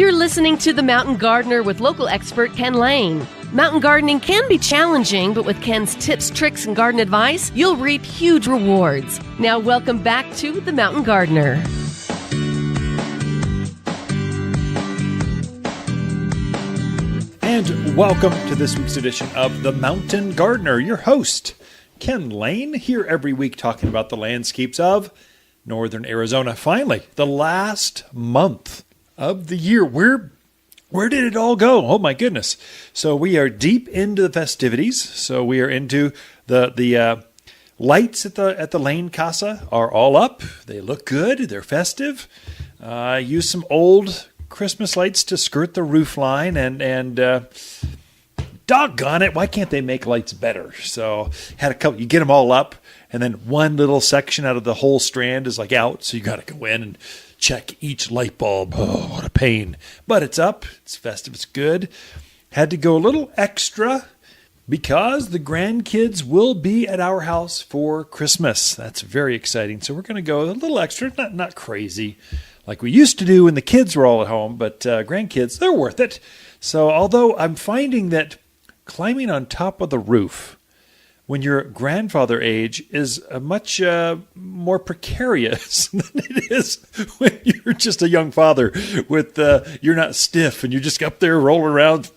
You're listening to The Mountain Gardener with local expert Ken Lane. Mountain gardening can be challenging, but with Ken's tips, tricks, and garden advice, you'll reap huge rewards. Now welcome back to The Mountain Gardener. And welcome to this week's edition of The Mountain Gardener. Your host, Ken Lane, here every week talking about the landscapes of northern Arizona. Finally, the last month of the year. Where did it all go? Oh my goodness. So we are deep into the festivities. So we are into the lights at the Lane Casa are all up. They look good. They're festive. I used some old Christmas lights to skirt the roof line and doggone it, why can't they make lights better? So had a couple, you get them all up, and then one little section out of the whole strand is like out, so you got to go in and check each light bulb. Oh, what a pain. But it's up, it's festive, it's good. Had to go a little extra because the grandkids will be at our house for Christmas. That's very exciting. So we're going to go a little extra, not crazy like we used to do when the kids were all at home, but grandkids, they're worth it. So although I'm finding that climbing on top of the roof when you're grandfather age is much more precarious than it is when you're just a young father with you're not stiff and you're just up there rolling around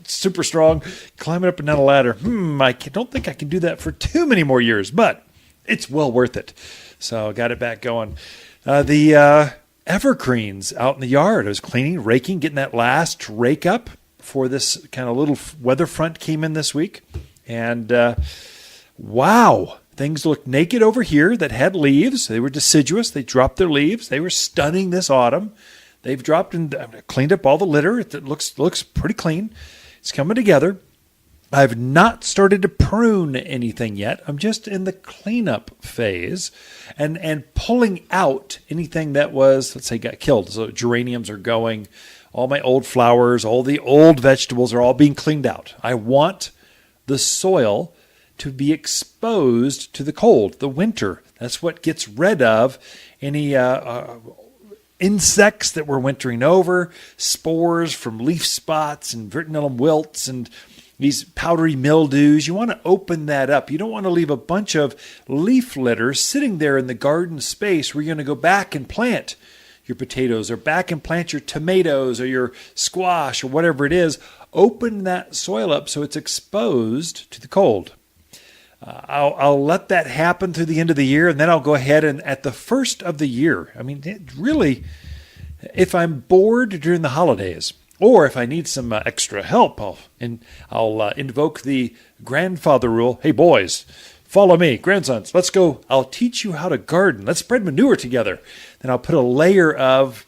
super strong, climbing up and down a ladder. I don't think I can do that for too many more years, but it's well worth it. So got it back going. The evergreens out in the yard. I was cleaning, raking, getting that last rake up before this kind of little weather front came in this week. And wow, things looked naked over here that had leaves. They were deciduous. They dropped their leaves. They were stunning this autumn. They've dropped and cleaned up all the litter. It looks pretty clean. It's coming together. I've not started to prune anything yet. I'm just in the cleanup phase and pulling out anything that was, let's say, got killed. So geraniums are going. All my old flowers, all the old vegetables are all being cleaned out. I want the soil to be exposed to the cold, the winter. That's what gets rid of any insects that were wintering over, spores from leaf spots and vernellum wilts and these powdery mildews. You want to open that up. You don't want to leave a bunch of leaf litter sitting there in the garden space where you're going to go back and plant your potatoes or back and plant your tomatoes or your squash or whatever it is. Open that soil up so it's exposed to the cold. I'll let that happen through the end of the year, and then I'll go ahead and at the first of the year, I mean, really, if I'm bored during the holidays, or if I need some extra help, I'll invoke the grandfather rule. Hey, boys, follow me. Grandsons, let's go. I'll teach you how to garden. Let's spread manure together. Then I'll put a layer of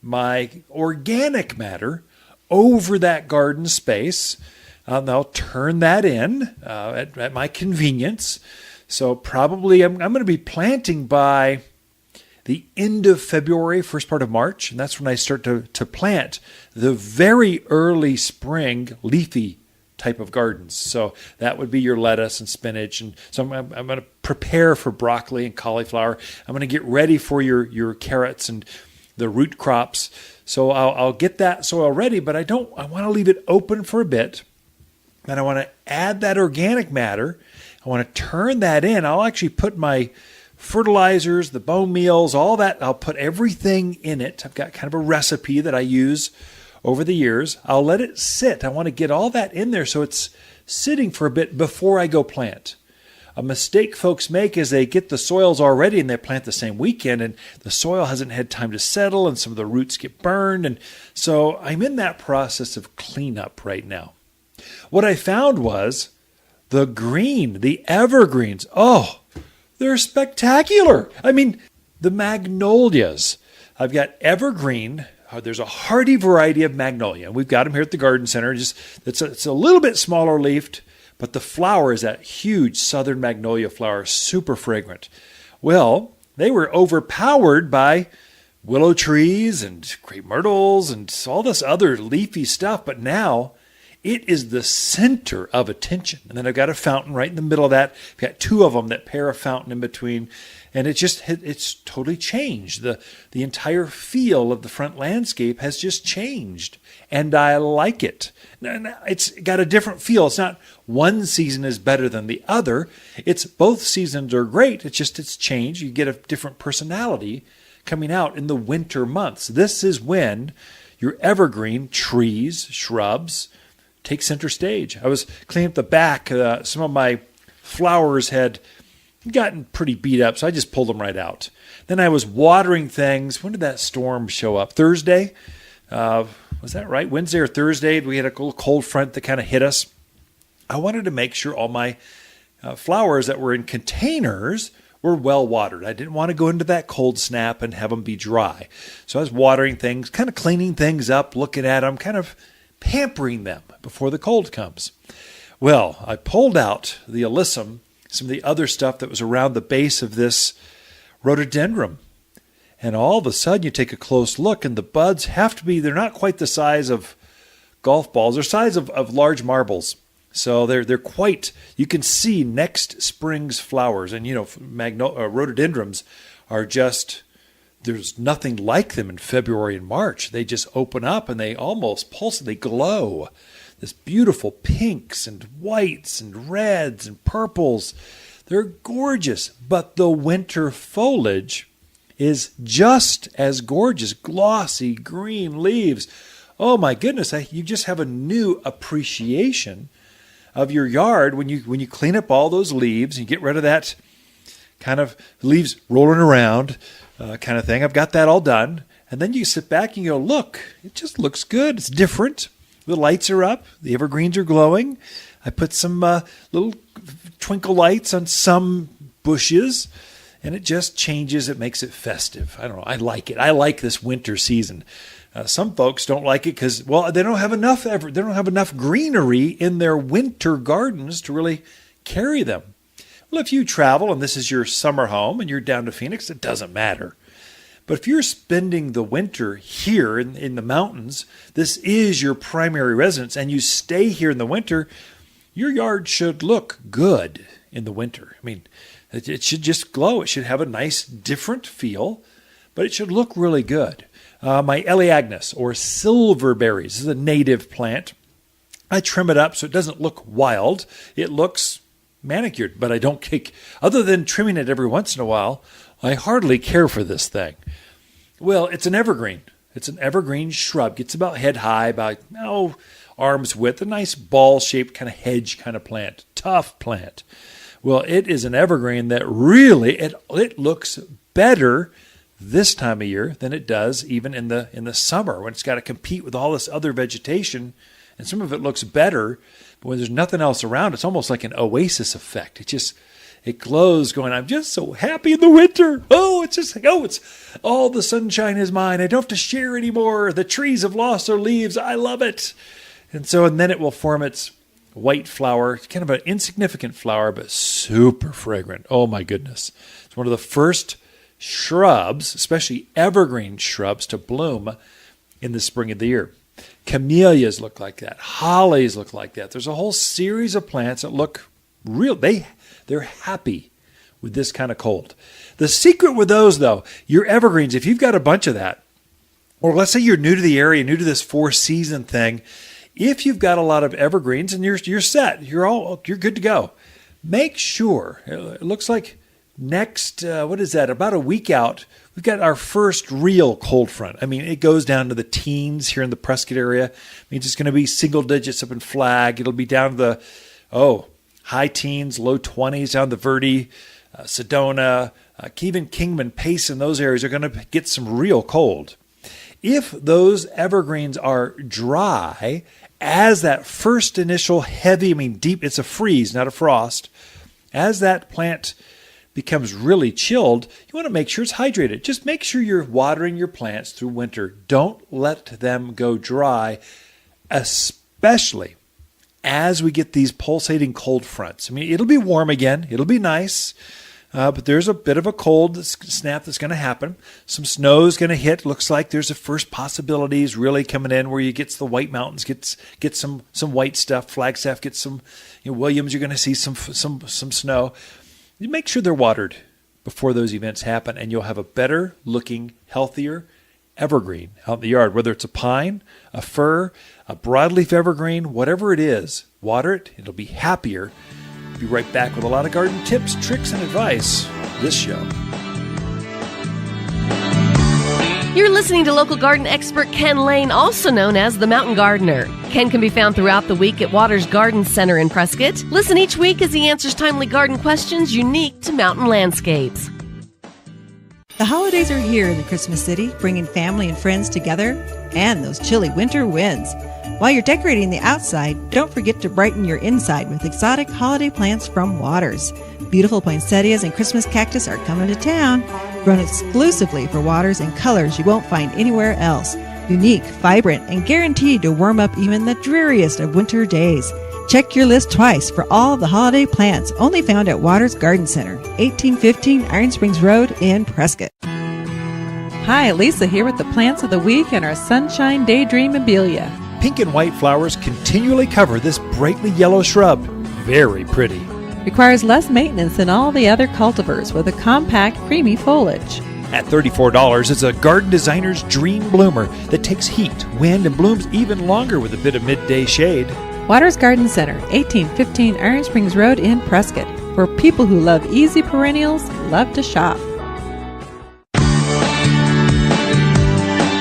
my organic matter over that garden space. And I'll turn that in at my convenience. So probably I'm going to be planting by the end of February, first part of March, and that's when I start to plant the very early spring leafy type of gardens. So that would be your lettuce and spinach. And so I'm going to prepare for broccoli and cauliflower. I'm going to get ready for your carrots and the root crops. So I'll get that soil ready, but I want to leave it open for a bit. And I want to add that organic matter. I want to turn that in. I'll actually put my fertilizers, the bone meals, all that. I'll put everything in it. I've got kind of a recipe that I use over the years. I'll let it sit. I want to get all that in there so it's sitting for a bit before I go plant. A mistake folks make is they get the soils already and they plant the same weekend, and the soil hasn't had time to settle and some of the roots get burned. And so I'm in that process of cleanup right now. What I found was the evergreens. Oh, they're spectacular. I mean, the magnolias. I've got evergreen. There's a hardy variety of magnolia. We've got them here at the garden center. It's a little bit smaller leafed, but the flower is that huge southern magnolia flower, super fragrant. Well, they were overpowered by willow trees and crepe myrtles and all this other leafy stuff, but now It is the center of attention. And then I've got a fountain right in the middle of that. I've got two of them that pair a fountain in between. And it's totally changed. The entire feel of the front landscape has just changed. And I like it. It's got a different feel. It's not one season is better than the other. It's both seasons are great. It's changed. You get a different personality coming out in the winter months. This is when your evergreen trees, shrubs, take center stage. I was cleaning up the back. Some of my flowers had gotten pretty beat up, so I just pulled them right out. Then I was watering things. When did that storm show up? Thursday? Was that right? Wednesday or Thursday? We had a little cold front that kind of hit us. I wanted to make sure all my flowers that were in containers were well watered. I didn't want to go into that cold snap and have them be dry. So I was watering things, kind of cleaning things up, looking at them, kind of pampering them before the cold comes. Well, I pulled out the alyssum, some of the other stuff that was around the base of this rhododendron. And all of a sudden you take a close look and the buds have to be, they're not quite the size of golf balls. They're size of large marbles. So they're quite, you can see next spring's flowers. And rhododendrons are just, there's nothing like them in February and March. They just open up and they almost pulse, they glow. This beautiful pinks and whites and reds and purples. They're gorgeous, but the winter foliage is just as gorgeous. Glossy green leaves. Oh my goodness, you just have a new appreciation of your yard when you clean up all those leaves and you get rid of that kind of leaves rolling around kind of thing. I've got that all done. And then you sit back and you go, look, it just looks good. It's different. The lights are up. The evergreens are glowing. I put some little twinkle lights on some bushes, and it just changes. It makes it festive. I don't know. I like it. I like this winter season. Some folks don't like it because, well, they don't have enough greenery in their winter gardens to really carry them. Well, if you travel and this is your summer home and you're down to Phoenix, it doesn't matter. But if you're spending the winter here in the mountains, this is your primary residence, and you stay here in the winter, your yard should look good in the winter. I mean, it should just glow. It should have a nice, different feel, but it should look really good. My Elaeagnus, or silverberries, this is a native plant. I trim it up so it doesn't look wild. It looks manicured, but I don't kick. Other than trimming it every once in a while, I hardly care for this thing. Well, it's an evergreen. It's an evergreen shrub. Gets about head high, about arm's width. A nice ball-shaped kind of hedge kind of plant. Tough plant. Well, it is an evergreen that really, it looks better this time of year than it does even in the summer when it's got to compete with all this other vegetation. And some of it looks better, but when there's nothing else around, it's almost like an oasis effect. It glows going, I'm just so happy in the winter. It's all the sunshine is mine. I don't have to share anymore. The trees have lost their leaves. I love it. And then it will form its white flower. It's kind of an insignificant flower, but super fragrant. Oh my goodness. It's one of the first shrubs, especially evergreen shrubs, to bloom in the spring of the year. Camellias look like that. Hollies look like that. There's a whole series of plants that look real. They're happy with this kind of cold. The secret with those, though, your evergreens, if you've got a bunch of that, or let's say you're new to the area, new to this 4-season thing, if you've got a lot of evergreens and you're set, you're good to go. Make sure, it looks like next, about a week out, we've got our first real cold front. I mean, it goes down to the teens here in the Prescott area. It means it's going to be single digits up in Flag. It'll be down to the, high teens, low 20s down the Verde, Sedona, even Kingman, Pace, and those areas are going to get some real cold. If those evergreens are dry, as that first initial heavy, deep, it's a freeze, not a frost, as that plant becomes really chilled, you want to make sure it's hydrated. Just make sure you're watering your plants through winter. Don't let them go dry, especially as we get these pulsating cold fronts. It'll be warm again. It'll be nice. But there's a bit of a cold snap that's going to happen. Some snow is going to hit. Looks like there's the first possibilities really coming in where you get the White Mountains, get some white stuff. Flagstaff gets some. Williams, you're going to see some snow. You make sure they're watered before those events happen, and you'll have a better looking, healthier evergreen out in the yard. Whether it's a pine, a fir, a broadleaf evergreen, whatever it is, water it. It'll be happier. Be right back with a lot of garden tips, tricks, and advice this show. You're listening to local garden expert Ken Lane, also known as the Mountain Gardener. Ken can be found throughout the week at Waters Garden Center in Prescott. Listen each week as he answers timely garden questions unique to mountain landscapes. The holidays are here in the Christmas City, bringing family and friends together and those chilly winter winds. While you're decorating the outside, don't forget to brighten your inside with exotic holiday plants from Waters. Beautiful poinsettias and Christmas cactus are coming to town, grown exclusively for Waters in colors you won't find anywhere else. Unique, vibrant, and guaranteed to warm up even the dreariest of winter days. Check your list twice for all the holiday plants, only found at Waters Garden Center, 1815 Iron Springs Road in Prescott. Hi, Lisa here with the plants of the week and our Sunshine Daydream Abelia. Pink and white flowers continually cover this brightly yellow shrub. Very pretty. Requires less maintenance than all the other cultivars with a compact, creamy foliage. At $34, it's a garden designer's dream bloomer that takes heat, wind, and blooms even longer with a bit of midday shade. Waters Garden Center, 1815 Iron Springs Road in Prescott. For people who love easy perennials, love to shop.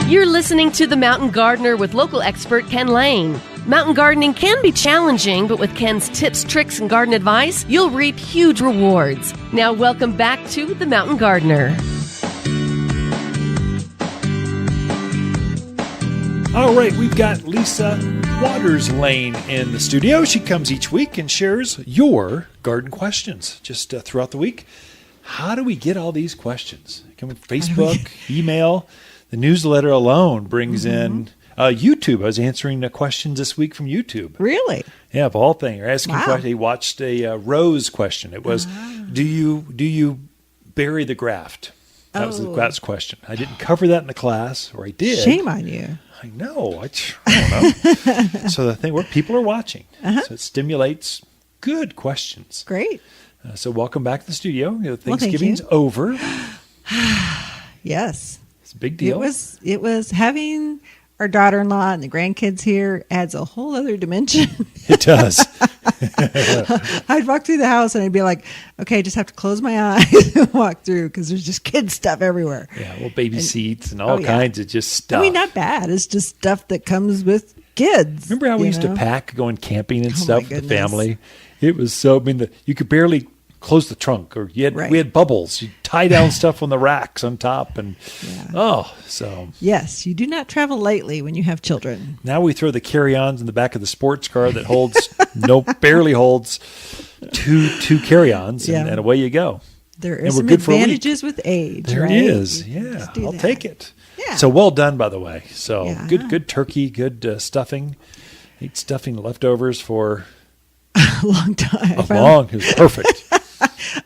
You're listening to The Mountain Gardener with local expert Ken Lane. Mountain gardening can be challenging, but with Ken's tips, tricks, and garden advice, you'll reap huge rewards. Now welcome back to The Mountain Gardener. All right, we've got Lisa Waters Lane in the studio. She comes each week and shares your garden questions just throughout the week. How do we get all these questions? Come from Facebook, email. The newsletter alone brings in YouTube. I was answering the questions this week from YouTube. Really? Yeah, of all things. You're asking Wow. questions. He watched a rose question. It was, do you bury the graft? That was the question. I didn't cover that in the class, or I did. Shame on you. I know. I don't know. So the thing where people are watching, so it stimulates good questions. Great. So welcome back to the studio. thank Thanksgiving's you. over. Yes. It's a big deal. It was having our daughter-in-law and the grandkids here adds a whole other dimension. It does. I'd walk through the house and I'd be like, okay, I just have to close my eyes and walk through because there's just kid stuff everywhere. Yeah, well, baby seats and all kinds of just stuff. I mean, not bad. It's just stuff that comes with kids. Remember how we used to pack going camping and Oh, stuff my with the goodness. family? It was so, you could barely close the trunk, or we Right. had bubbles. You tie down stuff on the racks on top, and so Yes, you do not travel lightly when you have children. now we throw the carry-ons in the back of the sports car that holds barely holds two carry-ons, and away you go. There And are we're some good for a week. advantages with age. There right? it is. You Yeah, just do I'll that. take it. Yeah. So well done, by the way. So Yeah. good turkey, good stuffing. Ate stuffing leftovers for A long time. It was perfect.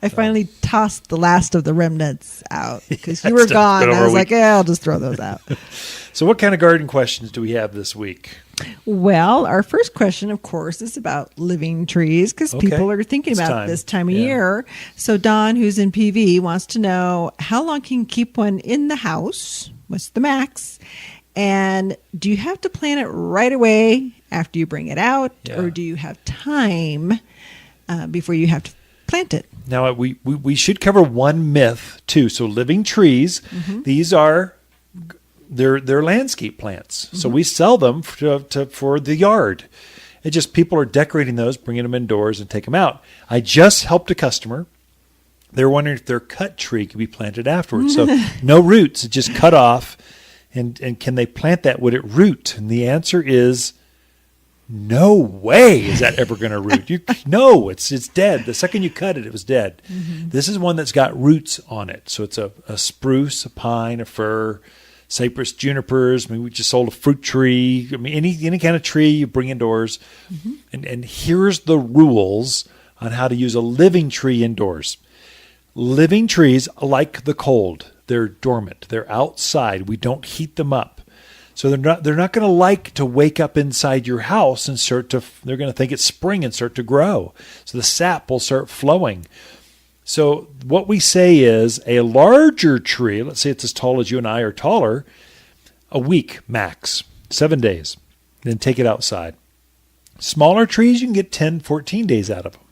I finally tossed the last of the remnants out because you Yeah, were it's been gone. over I a was week. like, I'll just throw those out. So what kind of garden questions do we have this week? Well, our first question, of course, is about living trees because Okay. people are thinking It's about time. this time of Yeah. year. So Don, who's in PV, wants to know how long can you keep one in the house? What's the max? And do you have to plant it right away after you bring it out, Yeah. or do you have time before you have to plant it? Now we should cover one myth too. So living trees, these are they're landscape plants. So we sell them for the yard. It just people are decorating those, bringing them indoors, and take them out. I just helped a customer. They're wondering if their cut tree could be planted afterwards. So no roots, it just cut off. And can they plant that? Would it root? And the answer is no way is that ever going to root. No, it's dead. The second you cut it, it was dead. This is one that's got roots on it. So it's a spruce, a pine, a fir, cypress, junipers. I mean, we just sold a fruit tree. I mean, any kind of tree you bring indoors. And here's the rules on how to use a living tree indoors. living trees like the cold. They're dormant. They're outside. We don't heat them up. So they're not going to like to wake up inside your house and they're going to think it's spring and start to grow. So the sap will start flowing. So what we say is a larger tree, let's say it's as tall as you and I or taller, a week max, 7 days, then take it outside. Smaller trees, you can get 10, 14 days out of them.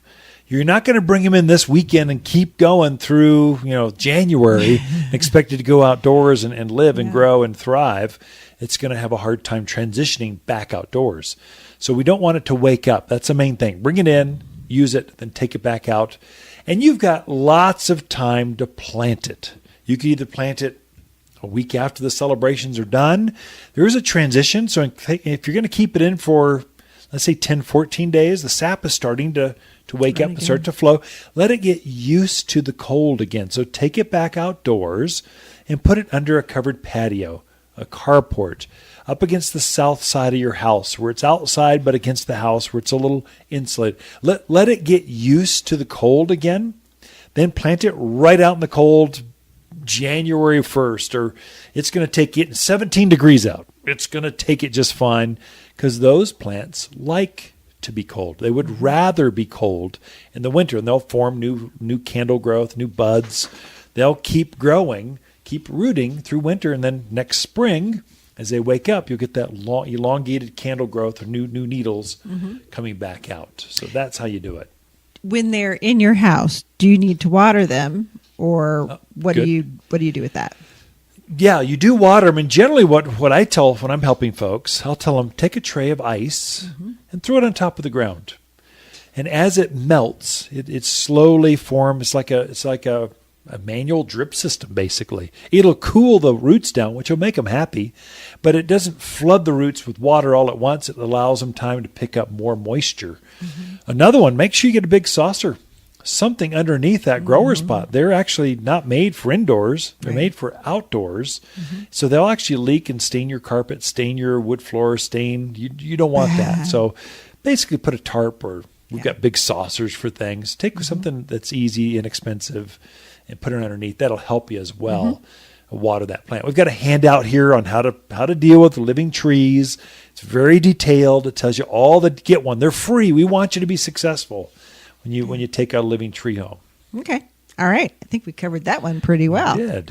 You're not going to bring them in this weekend and keep going through, January, expected to go outdoors and live and grow and thrive. It's going to have a hard time transitioning back outdoors. So we don't want it to wake up. That's the main thing. Bring it in, use it, then take it back out. And you've got lots of time to plant it. You can either plant it a week after the celebrations are done. There is a transition. So if you're going to keep it in for, let's say, 10, 14 days, the sap is starting to wake up and start to flow. Let it get used to the cold again. So take it back outdoors and put it under a covered patio, a carport, up against the south side of your house where it's outside but against the house where it's a little insulated. Let it get used to the cold again. Then plant it right out in the cold January 1st, or it's going to take it 17 degrees out. It's going to take it just fine because those plants like to be cold. They would rather be cold in the winter, and they'll form new candle growth, new buds. They'll keep growing, keep rooting through winter, and then next spring, as they wake up, you'll get that elongated candle growth or new needles coming back out. So that's how you do it. When they're in your house, do you need to water them, or what do you do with that? Yeah, you do water them. And generally what I tell when I'm helping folks, I'll tell them, take a tray of ice and throw it on top of the ground. And as it melts, it slowly forms. It's like a manual drip system, basically. It'll cool the roots down, which will make them happy, but it doesn't flood the roots with water all at once. It allows them time to pick up more moisture. Another one, make sure you get a big saucer, something underneath that grower spot. They're actually not made for indoors. They're made for outdoors. So they'll actually leak and stain your carpet, stain your wood floor, you don't want that. So basically put a tarp, or we've got big saucers for things. Take something that's easy, inexpensive, and put it underneath. That'll help you as well. Water that plant. We've got a handout here on how to deal with living trees. It's very detailed. It tells you all that. Get one. They're free. We want you to be successful when you take a living tree home. Okay. All right. I think we covered that one pretty well. We did.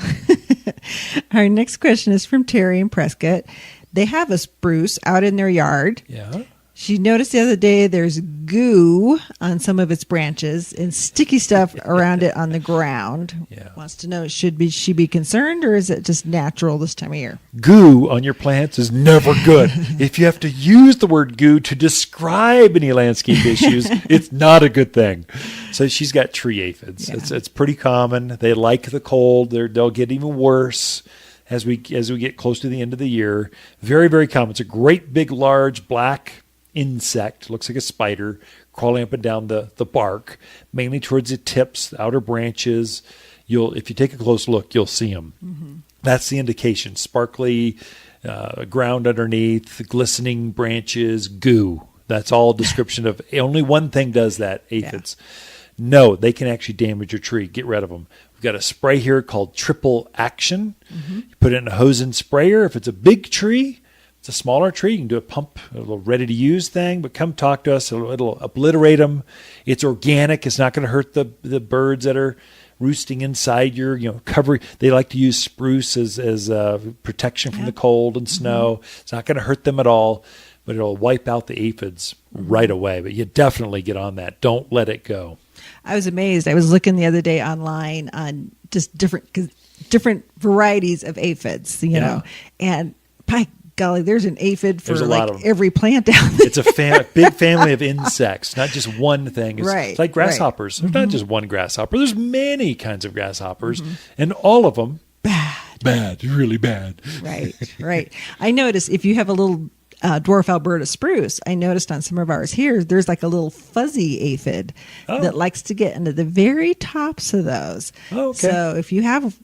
Our next question is from Terry in Prescott. They have a spruce out in their yard. Yeah. She noticed the other day there's goo on some of its branches and sticky stuff around it on the ground. Yeah. Wants to know, she be concerned, or is it just natural this time of year? Goo on your plants is never good. If you have to use the word goo to describe any landscape issues, it's not a good thing. So she's got tree aphids. Yeah. It's pretty common. They like the cold. They'll get even worse as we get close to the end of the year. Very, very common. It's a great big large black insect, looks like a spider, crawling up and down the bark, mainly towards the tips, the outer branches. If you take a close look, you'll see them. That's the indication. Sparkly ground underneath, glistening branches, goo. That's all a description of. Only one thing does that, aphids. No, they can actually damage your tree. Get rid of them. We've got a spray here called Triple Action. You put it in a hose and sprayer. If it's a big tree, it's a smaller tree, you can do a pump, a little ready-to-use thing, but come talk to us. It'll obliterate them. It's organic. It's not going to hurt the birds that are roosting inside your cover. They like to use spruce as protection from the cold and snow. It's not going to hurt them at all, but it'll wipe out the aphids right away. But you definitely get on that. Don't let it go. I was amazed. I was looking the other day online on just different varieties of aphids, you know, and by golly, there's an aphid for every plant out there. It's a big family of insects, not just one thing. It's like grasshoppers. There's not just one grasshopper. There's many kinds of grasshoppers, and all of them bad, really bad. Right. I noticed if you have a little dwarf Alberta spruce, I noticed on some of ours here, there's like a little fuzzy aphid that likes to get into the very tops of those. Oh, okay. So if you have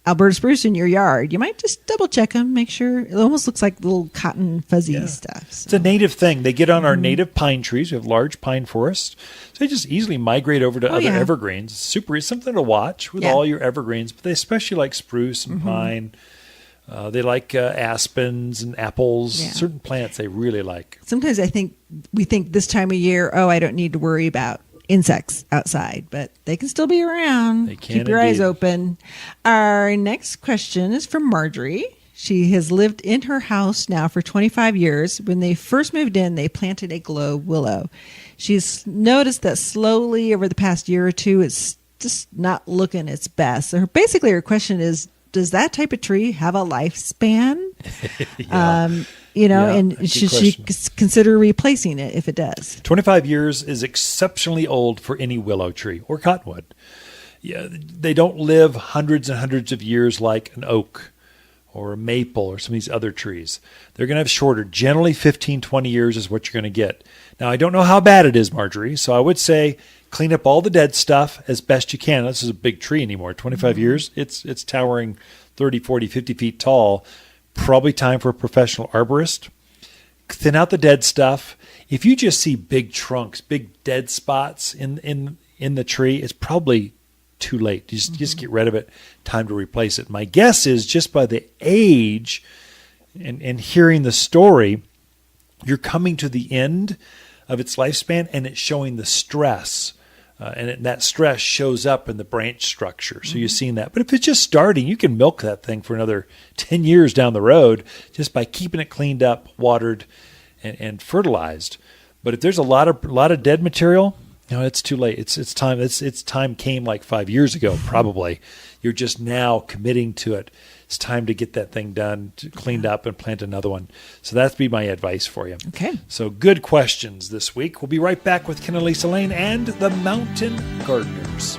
Alberta spruce in your yard, you might just double check them, make sure. It almost looks like little cotton fuzzy stuff. So. It's a native thing. They get on our native pine trees. We have large pine forests. So they just easily migrate over to other evergreens. It's something to watch with all your evergreens, but they especially like spruce and pine. They like aspens and apples. Yeah. Certain plants they really like. Sometimes we think this time of year, I don't need to worry about insects outside, but they can still be around. They can. Keep your eyes open. Our next question is from Marjorie. She has lived in her house now for 25 years. When they first moved in, they planted a globe willow. She's noticed that slowly over the past year or two, it's just not looking its best. So her question is, does that type of tree have a lifespan? And should she consider replacing it if it does? 25 years is exceptionally old for any willow tree or cottonwood. Yeah, they don't live hundreds and hundreds of years like an oak or a maple or some of these other trees. They're going to have shorter. Generally 15, 20 years is what you're going to get. Now, I don't know how bad it is, Marjorie, so I would say clean up all the dead stuff as best you can. This is a big tree anymore. 25 years, it's towering 30, 40, 50 feet tall. Probably time for a professional arborist. Thin out the dead stuff. If you just see big trunks, big dead spots in the tree, it's probably too late. Just get rid of it. Time to replace it. My guess is just by the age and hearing the story, you're coming to the end of its lifespan and it's showing the stress. That stress shows up in the branch structure. So you've seen that. But if it's just starting, you can milk that thing for another 10 years down the road just by keeping it cleaned up, watered, and fertilized. But if there's a lot of dead material, it's too late. It's time. Its time came like 5 years ago, probably. You're just now committing to it. It's time to get that thing done, cleaned up, and plant another one. So that'd be my advice for you. Okay. So good questions this week. We'll be right back with Ken and Lisa Lane and the Mountain Gardeners.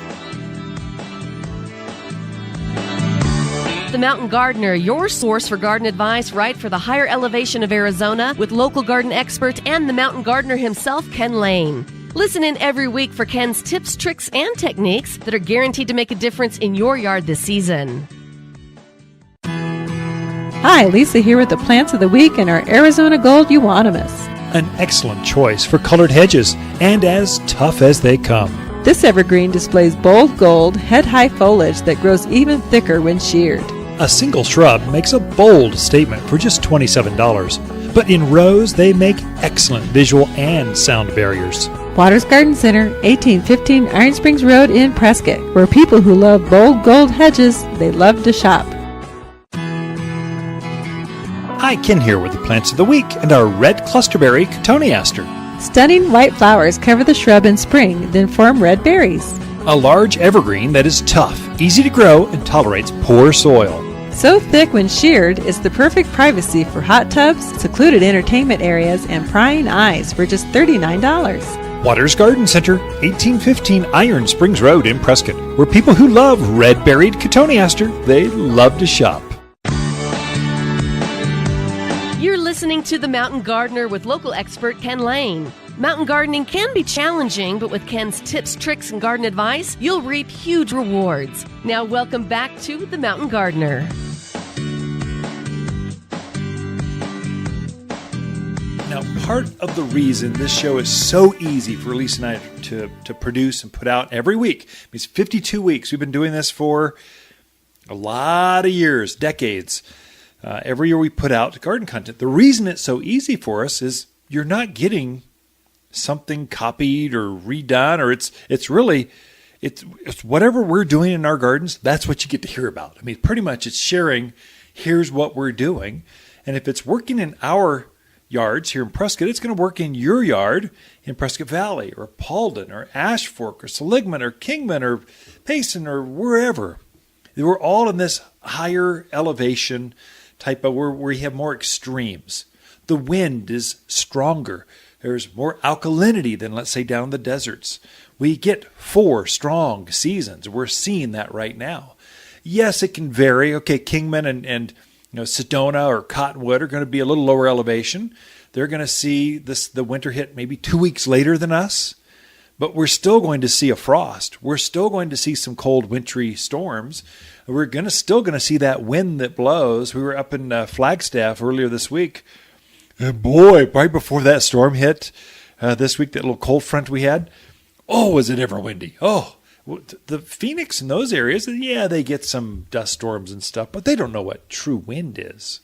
The Mountain Gardener, your source for garden advice right for the higher elevation of Arizona with local garden expert and the Mountain Gardener himself, Ken Lane. Listen in every week for Ken's tips, tricks, and techniques that are guaranteed to make a difference in your yard this season. Hi, Lisa here with the plants of the week and our Arizona Gold Euonymus. An excellent choice for colored hedges and as tough as they come. This evergreen displays bold gold, head-high foliage that grows even thicker when sheared. A single shrub makes a bold statement for just $27, but in rows they make excellent visual and sound barriers. Waters Garden Center, 1815 Iron Springs Road in Prescott, where people who love bold gold hedges, they love to shop. Hi, Ken here with the plants of the week and our red clusterberry cotoneaster. Stunning white flowers cover the shrub in spring, then form red berries. A large evergreen that is tough, easy to grow, and tolerates poor soil. So thick when sheared, it's the perfect privacy for hot tubs, secluded entertainment areas, and prying eyes for just $39. Waters Garden Center, 1815 Iron Springs Road in Prescott, where people who love red-berried cotoneaster, they love to shop. You're listening to The Mountain Gardener with local expert Ken Lane. Mountain gardening can be challenging, but with Ken's tips, tricks, and garden advice, you'll reap huge rewards. Now welcome back to The Mountain Gardener. Now, part of the reason this show is so easy for Lisa and I to produce and put out every week, it's 52 weeks. We've been doing this for a lot of years, decades. Every year we put out garden content. The reason it's so easy for us is you're not getting something copied or redone, or it's really whatever we're doing in our gardens, that's what you get to hear about. I mean, pretty much it's sharing, here's what we're doing. And if it's working in our yards here in Prescott, it's going to work in your yard in Prescott Valley or Paulden or Ash Fork or Seligman or Kingman or Payson or wherever. We're all in this higher elevation type of where you have more extremes. The wind is stronger. There's more alkalinity than, let's say, down in the deserts. We get 4 strong seasons. We're seeing that right now. Yes, it can vary. Okay, Kingman and Sedona or Cottonwood are going to be a little lower elevation. They're going to see the winter hit maybe 2 weeks later than us. But we're still going to see a frost. We're still going to see some cold wintry storms. We're still going to see that wind that blows. We were up in Flagstaff earlier this week. And boy, right before that storm hit this week, that little cold front we had, oh, was it ever windy. Oh, the Phoenix and those areas, yeah, they get some dust storms and stuff, but they don't know what true wind is.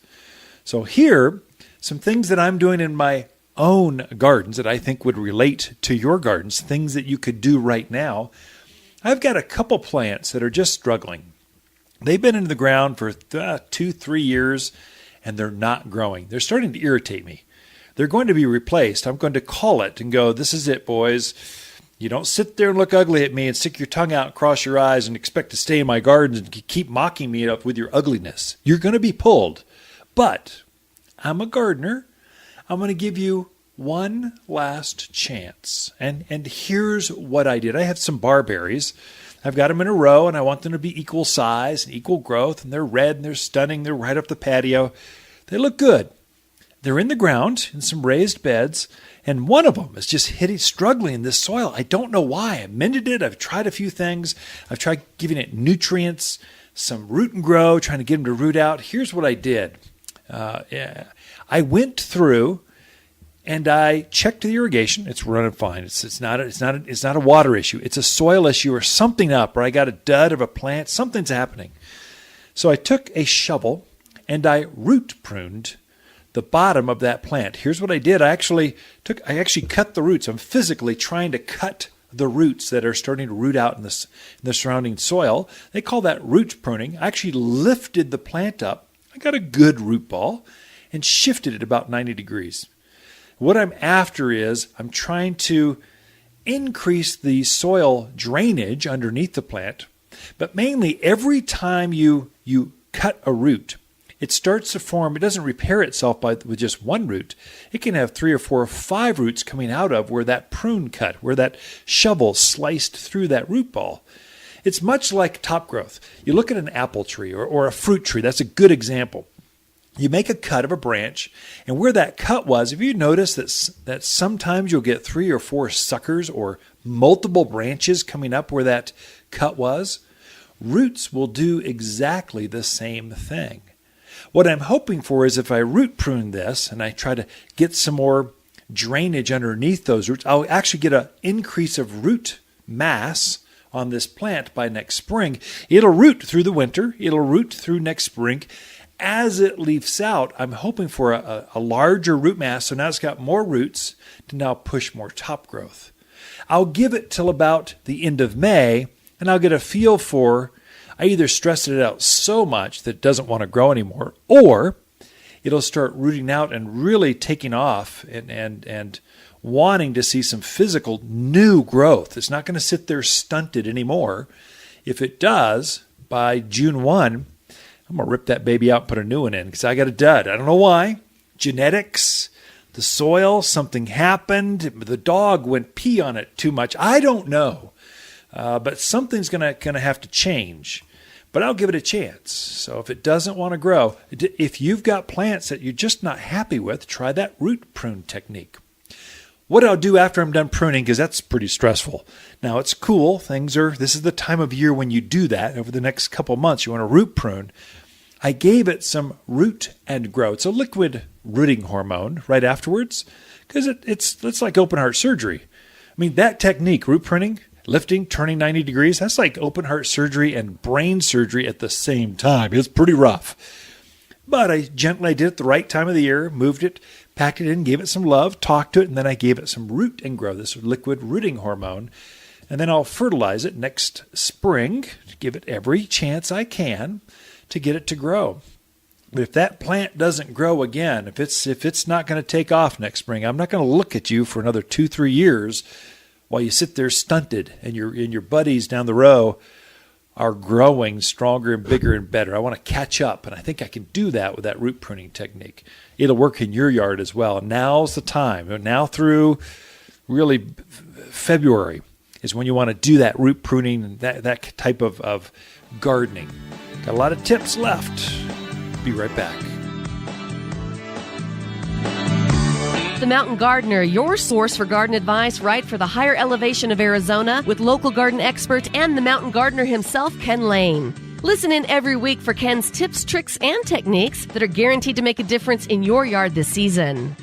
So here, some things that I'm doing in my own gardens that I think would relate to your gardens, things that you could do right now. I've got a couple plants that are just struggling. They've been in the ground for 2-3 years, and they're not growing. They're starting to irritate me. They're going to be replaced. I'm going to call it and go, this is it, boys. You don't sit there and look ugly at me and stick your tongue out and cross your eyes and expect to stay in my gardens and keep mocking me up with your ugliness. You're going to be pulled. But I'm a gardener. I'm going to give you one last chance. And here's what I did. I have some barberries. I've got them in a row, and I want them to be equal size and equal growth, and they're red, and they're stunning. They're right up the patio. They look good. They're in the ground in some raised beds, and one of them is just struggling in this soil. I don't know why. I mended it. I've tried a few things. I've tried giving it nutrients, some root and grow, trying to get them to root out. Here's what I did. I went through and I checked the irrigation. It's running fine. It's not a water issue. It's a soil issue or something up, or I got a dud of a plant. Something's happening. So I took a shovel and I root pruned the bottom of that plant. Here's what I did. I actually cut the roots. I'm physically trying to cut the roots that are starting to root out in the surrounding soil. They call that root pruning. I actually lifted the plant up. I got a good root ball and shifted it about 90 degrees. What I'm after is I'm trying to increase the soil drainage underneath the plant, but mainly every time you cut a root, it starts to form. It doesn't repair itself with just one root. It can have 3 or 4 or 5 roots coming out of where that prune cut, where that shovel sliced through that root ball. It's much like top growth. You look at an apple tree or a fruit tree. That's a good example. You make a cut of a branch, and where that cut was, have you noticed that sometimes you'll get 3 or 4 suckers or multiple branches coming up where that cut was? Roots will do exactly the same thing. What I'm hoping for is if I root prune this and I try to get some more drainage underneath those roots, I'll actually get an increase of root mass on this plant by next spring. It'll root through the winter. It'll root through next spring. As it leaves out, I'm hoping for a larger root mass, so now it's got more roots to now push more top growth. I'll give it till about the end of May, and I'll get a feel for, I either stressed it out so much that it doesn't want to grow anymore, or it'll start rooting out and really taking off and wanting to see some physical new growth. It's not going to sit there stunted anymore. If it does, by June 1, I'm going to rip that baby out and put a new one in because I got a dud. I don't know why. Genetics, the soil, something happened. The dog went pee on it too much. I don't know. But something's going to have to change. But I'll give it a chance. So if it doesn't want to grow, if you've got plants that you're just not happy with, try that root prune technique. What I'll do after I'm done pruning, because that's pretty stressful. Now it's cool. This is the time of year when you do that. Over the next couple months, you want to root prune. I gave it some root and grow. It's a liquid rooting hormone right afterwards because it's like open heart surgery. I mean, that technique, root pruning, lifting, turning 90 degrees, that's like open heart surgery and brain surgery at the same time. It's pretty rough. But I gently did it the right time of the year, moved it, packed it in, gave it some love, talked to it, and then I gave it some root and grow, this liquid rooting hormone. And then I'll fertilize it next spring, give it every chance I can to get it to grow. But if that plant doesn't grow again, if it's not going to take off next spring, I'm not going to look at you for another 2-3 years while you sit there stunted and your buddies down the row are growing stronger and bigger and better. I want to catch up, and I think I can do that with that root pruning technique. It'll work in your yard as well. Now's the time. Now through really February is when you want to do that root pruning and that type of gardening. Got a lot of tips left. Be right back. The Mountain Gardener, your source for garden advice right for the higher elevation of Arizona with local garden expert and the Mountain Gardener himself, Ken Lane. Listen in every week for Ken's tips, tricks, and techniques that are guaranteed to make a difference in your yard this season.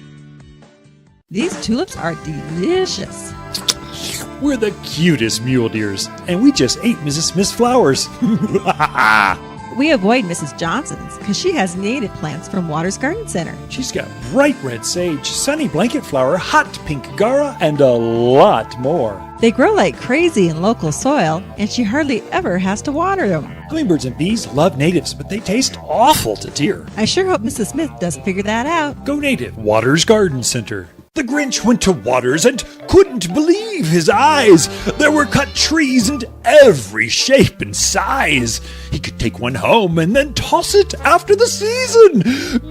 These tulips are delicious. We're the cutest mule deers, and we just ate Mrs. Smith's flowers. We avoid Mrs. Johnson's because she has native plants from Waters Garden Center. She's got bright red sage, sunny blanket flower, hot pink gara, and a lot more. They grow like crazy in local soil, and she hardly ever has to water them. Hummingbirds and bees love natives, but they taste awful to deer. I sure hope Mrs. Smith doesn't figure that out. Go native, Waters Garden Center. The Grinch went to Waters and couldn't believe his eyes. There were cut trees in every shape and size. He could take one home and then toss it after the season.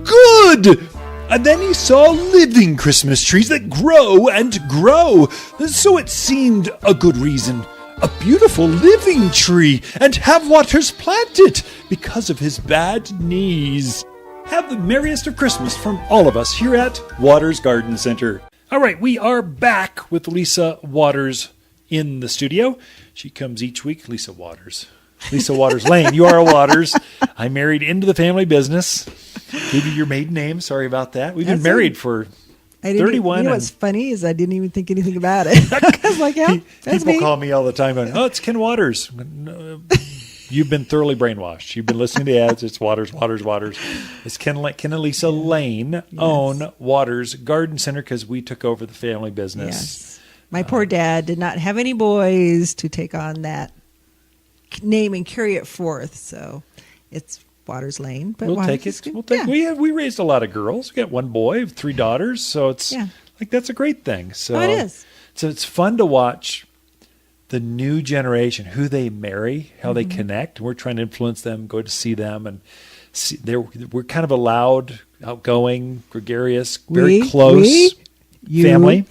Good! And then he saw living Christmas trees that grow and grow. So it seemed a good reason. A beautiful living tree, and have Waters plant it because of his bad knees. Have the merriest of Christmas from all of us here at Waters Garden Center. All right, we are back with Lisa Waters in the studio. She comes each week. Lisa Waters Lane. You are a Waters. I married into the family business. Gave you your maiden name. Sorry about that. We've been married for 31. You know what's funny is I didn't even think anything about it. I was like, yeah, that's people me. call me all the time going, oh, it's Ken Waters. You've been thoroughly brainwashed. You've been listening to ads. It's Waters. It's Ken and Lisa Lane own Waters Garden Center because we took over the family business. Yes. My poor dad did not have any boys to take on that name and carry it forth. So it's Waters Lane. But We'll take it. We raised a lot of girls. We got one boy, 3 daughters. So it's like that's a great thing. So it is. So it's fun to watch the new generation, who they marry, how they connect. We're trying to influence them, go to see them, and we're kind of a loud, outgoing, gregarious, very close family.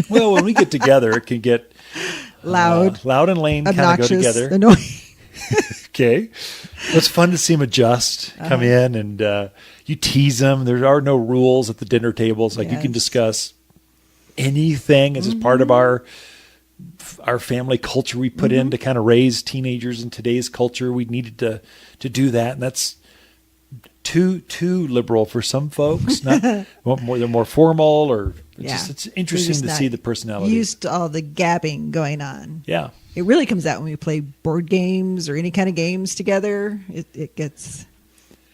Well, when we get together, it can get loud and Lane kind of go together. Annoying. Okay. It's fun to see them adjust, come in, and you tease them. There are no rules at the dinner tables. Like you can discuss anything as part of our family culture we put in to kind of raise teenagers in today's culture. We needed to do that, and that's too liberal for some folks. They're more formal, or it's interesting to see the personality. Used to all the gabbing going on. Yeah, it really comes out when we play board games or any kind of games together. It gets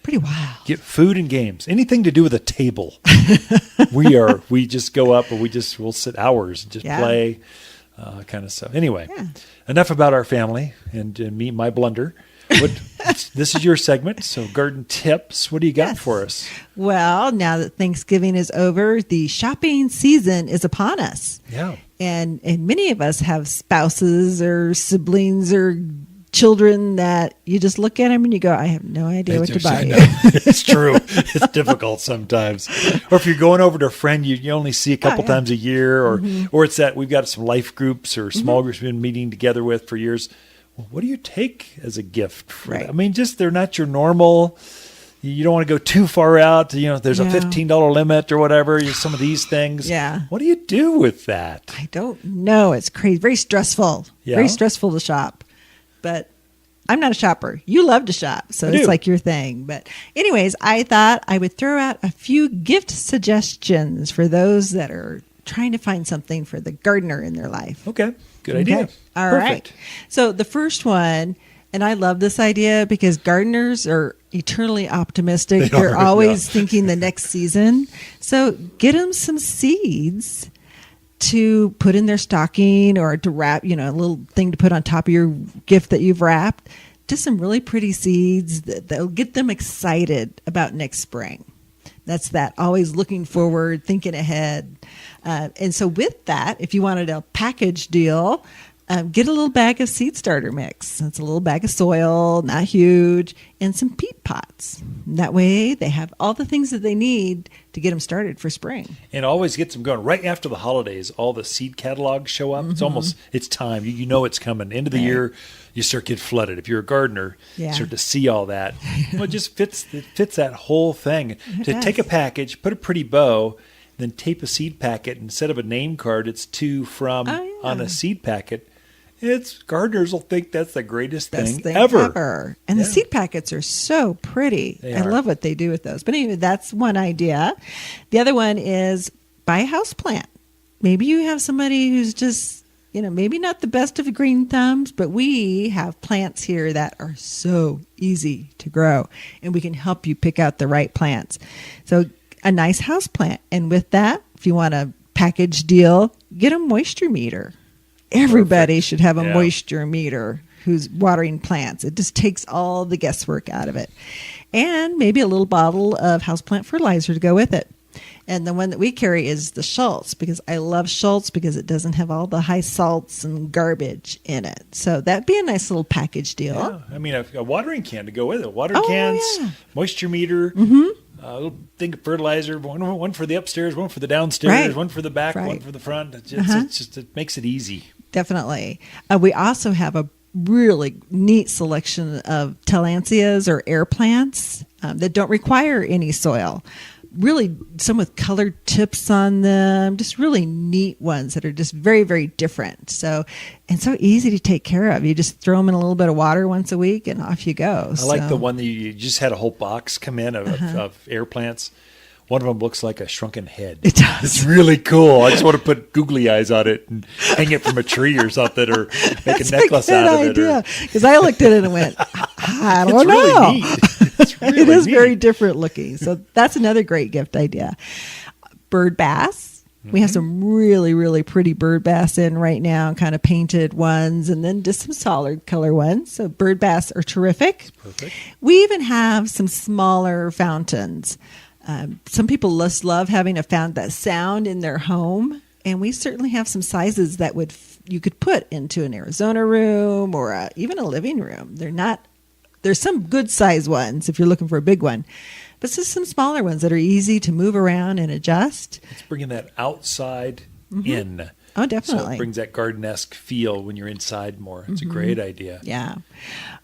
pretty wild. Get food and games, anything to do with a table. we just go up, and we'll sit hours and just play. Kind of stuff. Anyway, enough about our family and me, my blunder. This is your segment, so garden tips. What do you got for us? Well, now that Thanksgiving is over, the shopping season is upon us. Yeah. And many of us have spouses or siblings or children that you just look at them and you go, I have no idea what to buy. It's true. It's difficult sometimes. Or if you're going over to a friend you only see a couple times a year, or it's that we've got some life groups or small groups we've been meeting together with for years. Well, what do you take as a gift? I mean, just they're not your normal. You don't want to go too far out. There's a $15 limit or whatever. Some of these things. Yeah. What do you do with that? I don't know. It's crazy. Very stressful. Yeah. Very stressful to shop. But I'm not a shopper. You love to shop, so it's like your thing. But anyways, I thought I would throw out a few gift suggestions for those that are trying to find something for the gardener in their life. Okay. Good idea. All right. So the first one, and I love this idea because gardeners are eternally optimistic. They're always thinking the next season. So get them some seeds to put in their stocking or to wrap, a little thing to put on top of your gift that you've wrapped. Just some really pretty seeds that'll get them excited about next spring. That's that always looking forward, thinking ahead. And so with that, if you wanted a package deal, get a little bag of seed starter mix. It's a little bag of soil, not huge, and some peat pots. That way they have all the things that they need to get them started for spring. And always gets them going. Right after the holidays, all the seed catalogs show up. It's time. You know it's coming. End of the year, you start getting flooded. If you're a gardener, you start to see all that. It just fits that whole thing. To take a package, put a pretty bow, then tape a seed packet. Instead of a name card, it's to, from on a seed packet. Gardeners will think that's the greatest thing ever. And the seed packets are so pretty. I love what they do with those. But anyway, that's one idea. The other one is buy a house plant. Maybe you have somebody who's just, maybe not the best of green thumbs, but we have plants here that are so easy to grow, and we can help you pick out the right plants. So a nice house plant. And with that, if you want a package deal, get a moisture meter. Everybody should have a moisture meter who's watering plants. It just takes all the guesswork out of it. And maybe a little bottle of houseplant fertilizer to go with it. And the one that we carry is the Schultz, because I love Schultz because it doesn't have all the high salts and garbage in it. So that'd be a nice little package deal. Yeah. I mean, a watering can to go with it. Watering cans, moisture meter, a little thing of fertilizer, one for the upstairs, one for the downstairs, one for the back, one for the front. It makes it easy. Definitely. We also have a really neat selection of tillandsias or air plants that don't require any soil. Really, some with colored tips on them, just really neat ones that are just very, very different. So easy to take care of. You just throw them in a little bit of water once a week and off you go. I like the one that you just had a whole box come in of air plants. One of them looks like a shrunken head. It does. It's really cool. I just want to put googly eyes on it and hang it from a tree or something, or make a necklace out of it. Because I looked at it and went, I don't know. Really neat. It's really it is neat. very different looking. So that's another great gift idea. Bird bass. We have some really, really pretty bird bass in right now, kind of painted ones, and then just some solid color ones. So bird bass are terrific. Perfect. We even have some smaller fountains. Some people just love having that sound in their home, and we certainly have some sizes that you could put into an Arizona room or even a living room. There's some good size ones if you're looking for a big one, but just some smaller ones that are easy to move around and adjust. It's bringing that outside in. Oh, definitely. So it brings that garden-esque feel when you're inside more. It's a great idea. Yeah.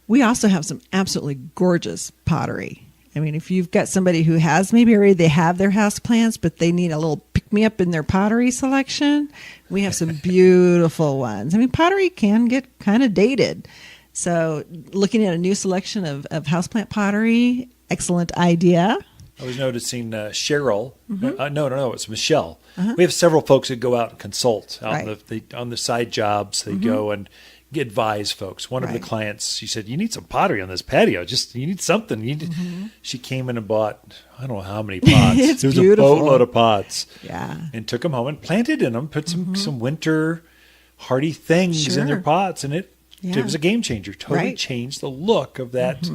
We also have some absolutely gorgeous pottery. I mean, if you've got somebody who has they have their house plants, but they need a little pick-me-up in their pottery selection, we have some beautiful ones. I mean, pottery can get kind of dated. So looking at a new selection of houseplant pottery, excellent idea. I was noticing Cheryl. No, it's Michelle. We have several folks that go out and consult out on the side jobs. They go and advise folks. One of the clients, she said, "You need some pottery on this patio. You need something." She came in and bought, I don't know how many pots. There was beautiful. A boatload of pots. Yeah. And took them home and planted in them, put some winter hardy things in their pots, and it was a game changer. Totally changed the look of that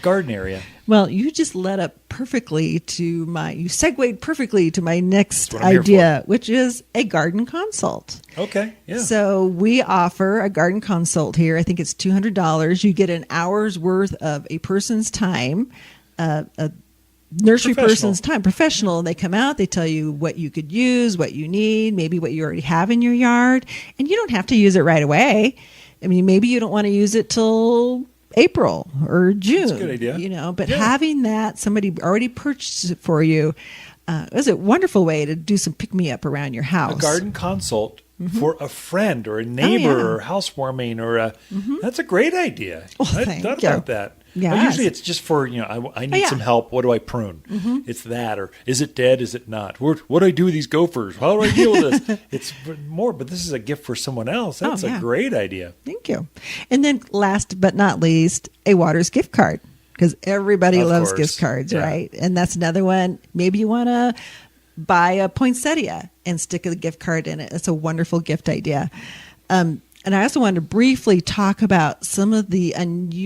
garden area. Well, you just led up perfectly you segued perfectly to my next idea, which is a garden consult. Okay, yeah. So we offer a garden consult here. I think it's $200. You get an hour's worth of a person's time, a nursery person's time, professional. They come out, they tell you what you could use, what you need, maybe what you already have in your yard, and you don't have to use it right away. I mean, maybe you don't want to use it till April or June. That's a good idea. But having somebody already purchased it for you is a wonderful way to do some pick-me-up around your house. A garden consult for a friend or a neighbor or housewarming or that's a great idea. Well, I thought about that. Yes. Usually it's just for, I need some help. What do I prune? It's that, or is it dead? Is it not? What do I do with these gophers? How do I deal with this? It's more, but this is a gift for someone else. That's a great idea. Thank you. And then last but not least, a Waters gift card, because everybody loves gift cards, right? And that's another one. Maybe you want to buy a poinsettia and stick a gift card in it. It's a wonderful gift idea. And I also wanted to briefly talk about some of the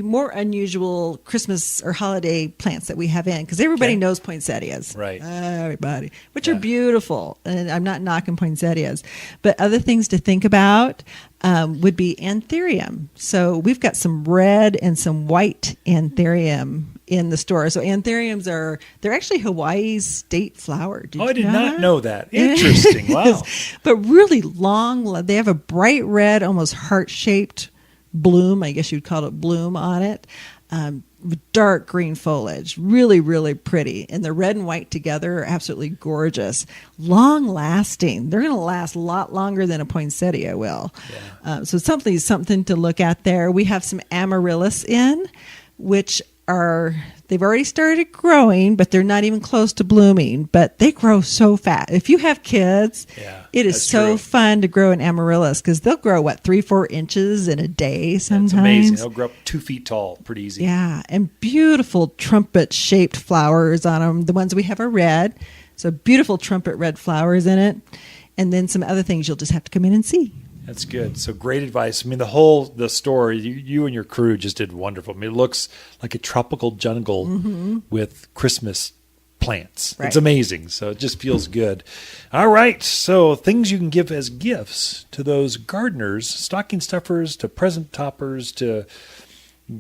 more unusual Christmas or holiday plants that we have in, because everybody knows poinsettias. Right. Everybody, which are beautiful. And I'm not knocking poinsettias. But other things to think about would be anthurium. So we've got some red and some white anthurium in the store. So anthuriums they're actually Hawaii's state flower. I did not know that. Interesting. Wow. But really long. They have a bright red, almost heart-shaped bloom. I guess you'd call it bloom on it. dark green foliage. Really, really pretty. And the red and white together are absolutely gorgeous. Long lasting. They're going to last a lot longer than a poinsettia will. Yeah. So something to look at there. We have some amaryllis in, which they've already started growing, but they're not even close to blooming. But they grow so fast. If you have kids, it is so fun to grow an amaryllis because they'll grow 3-4 inches in a day sometimes. It's amazing. They'll grow up 2 feet tall, pretty easy. Yeah, and beautiful trumpet-shaped flowers on them. The ones we have are red, so beautiful trumpet red flowers in it. And then some other things you'll just have to come in and see. That's good. So great advice. I mean, the store, you and your crew just did wonderful. I mean, it looks like a tropical jungle with Christmas plants. Right. It's amazing. So it just feels good. All right. So things you can give as gifts to those gardeners, stocking stuffers, to present toppers, to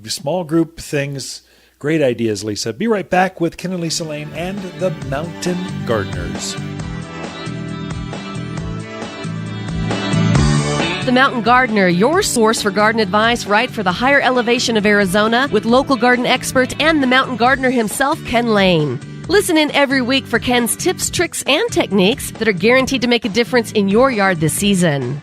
small group things. Great ideas, Lisa. Be right back with Ken and Lisa Lane and the Mountain Gardeners. The Mountain Gardener, your source for garden advice right for the higher elevation of Arizona with local garden expert and the Mountain Gardener himself, Ken Lane. Listen in every week for Ken's tips, tricks, and techniques that are guaranteed to make a difference in your yard this season.